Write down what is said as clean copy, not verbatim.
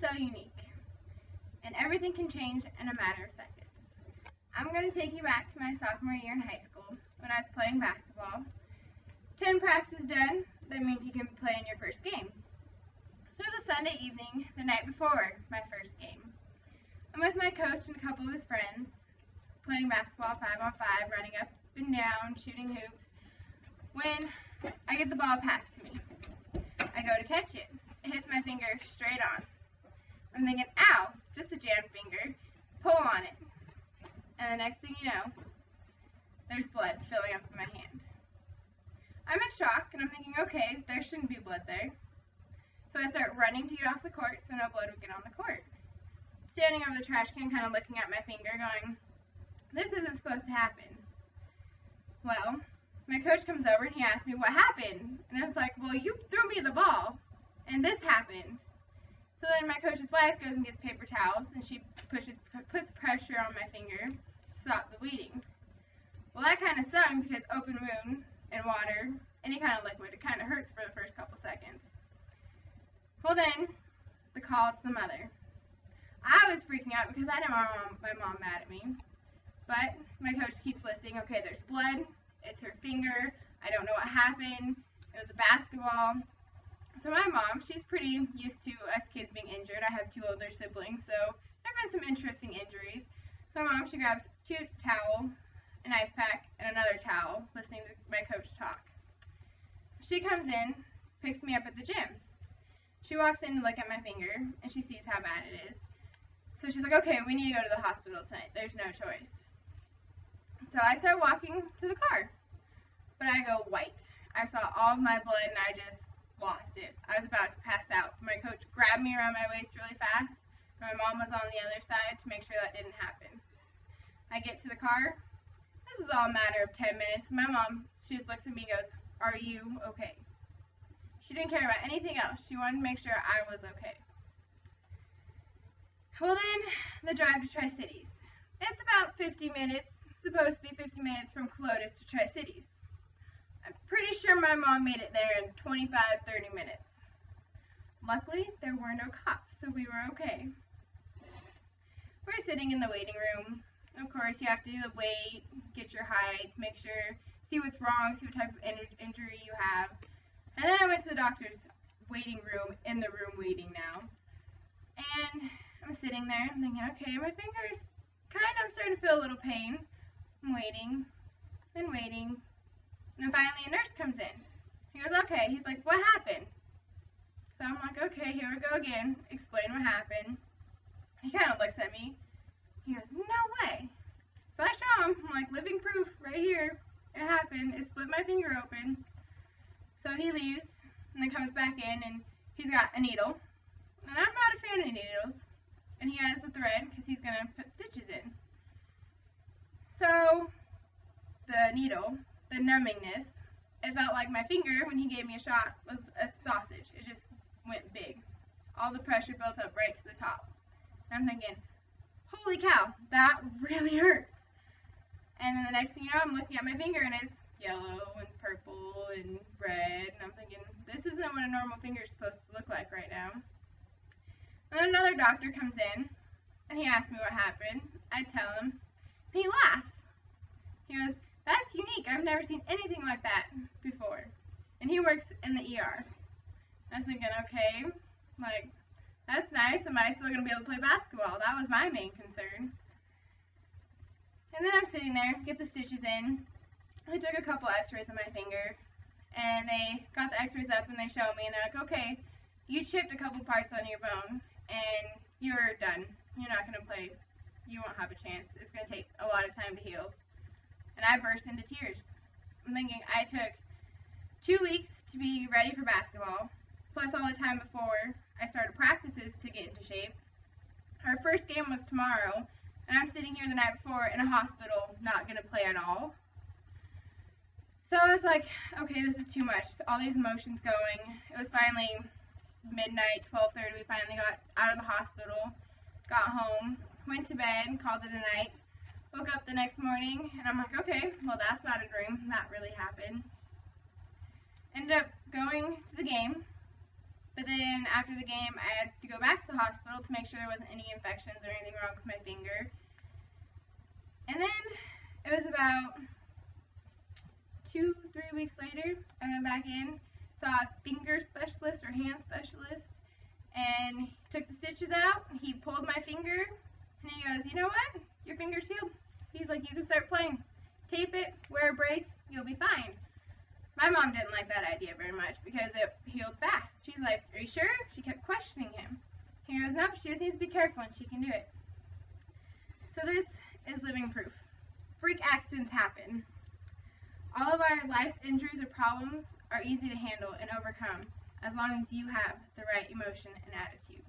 so unique, and everything can change in a matter of seconds. I'm going to take you back to my sophomore year in high school when I was playing basketball. 10 practices done, that means you can play in your first game. So it was a Sunday evening, the night before my first game. I'm with my coach and a couple of his friends, playing basketball 5-on-5, running up and down, shooting hoops, when I get the ball passed to me. I go to catch it. It hits my finger straight on. I'm thinking, ow, just a jammed finger. Pull on it. And the next thing you know, there's blood filling up in my hand. I'm in shock, and I'm thinking, okay, there shouldn't be blood there. So I start running to get off the court so no blood would get on the court. Standing over the trash can, kind of looking at my finger, going, this isn't supposed to happen. Well, my coach comes over and he asks me what happened. And I was like, well, you threw me the ball, and this happened. So then my coach's wife goes and gets paper towels, and she puts pressure on my finger to stop the bleeding. Well, that kind of stung because open wound and water, any kind of liquid, it kind of hurts for the first couple seconds. Well then, the call to the mother. I was freaking out because I didn't want my mom mad at me. But my coach keeps listing, okay, there's blood, it's her finger, I don't know what happened, it was a basketball. So my mom, she's pretty used to us kids being injured. I have 2 older siblings, so there have been some interesting injuries. So my mom, she grabs 2 towel, an ice pack, and another towel, listening to my coach talk. She comes in, picks me up at the gym. She walks in to look at my finger, and she sees how bad it is. So she's like, okay, we need to go to the hospital tonight. There's no choice. So I start walking to the car, but I go white. I saw all of my blood, and I just lost it. I was about to pass out. My coach grabbed me around my waist really fast. My mom was on the other side to make sure that didn't happen. I get to the car. This is all a matter of 10 minutes. My mom, she just looks at me and goes, are you okay? She didn't care about anything else. She wanted to make sure I was okay. Well then, the drive to Tri-Cities. It's about 50 minutes, supposed to be 50 minutes from Clovis to Tri-Cities. I'm pretty sure my mom made it there in 25-30 minutes. Luckily, there were no cops, so we were okay. We're sitting in the waiting room. Of course, you have to do the wait, get your height, make sure, see what's wrong, see what type of injury you have. And then I went to the doctor's waiting room, in the room waiting now. And I'm sitting there, I'm thinking, okay, my finger's I'm starting to feel a little pain. I'm waiting, and waiting. And then finally a nurse comes in. He goes, okay. He's like, what happened? So I'm like, okay, here we go again. Explain what happened. He kind of looks at me. He goes, no way. So I show him, I'm like, living proof right here. It happened. It split my finger open. So he leaves, and then comes back in, and he's got a needle. And I'm not a fan of needles. And he has the thread, because he's going to put stitches in. So, the needle, the numbingness, it felt like my finger, when he gave me a shot, was a sausage. It just went big. All the pressure built up right to the top. And I'm thinking, holy cow, that really hurts. And then the next thing you know, I'm looking at my finger, and it's yellow and purple and red. And I'm thinking, this isn't what a normal finger is supposed to look like right now. And then another doctor comes in, and he asks me what happened. I tell him, and he laughs. He goes, that's unique. I've never seen anything like that before. And he works in the ER. I was thinking, okay, like, that's nice. Am I still going to be able to play basketball? That was my main concern. And then I'm sitting there, get the stitches in. They took a couple x-rays of my finger, and they got the x-rays up, and they showed me, and they're like, okay, you chipped a couple parts on your bone, and you're done. You're not going to play. You won't have a chance. It's going to take a lot of time to heal. And I burst into tears. I'm thinking I took 2 weeks to be ready for basketball, plus all the time before I started practices to get into shape. Our first game was tomorrow, and I'm sitting here the night before in a hospital, not going to play at all. So I was like, okay, this is too much. All these emotions going. It was finally midnight, 12:30, we finally got out of the hospital, got home, went to bed, called it a night, woke up the next morning, and I'm like, okay, well that's not a dream, that really happened. Ended up going to the game, But then after the game, I had to go back to the hospital to make sure there wasn't any infections or anything wrong with my finger. And then it was about 2-3 weeks later, I went back in, saw a finger specialist or hand specialist, and he took the stitches out. He pulled my finger, and he goes, "You know what? Your finger's healed." He's like, "You can start playing. Tape it, wear a brace, you'll be fine." My mom didn't like that idea very much because it heals fast. She's like, "Are you sure?" She kept questioning him. He goes, "Nope, she just needs to be careful and she can do it." So this is living proof. Freak accidents happen. All of our life's injuries or problems are easy to handle and overcome as long as you have the right emotion and attitude.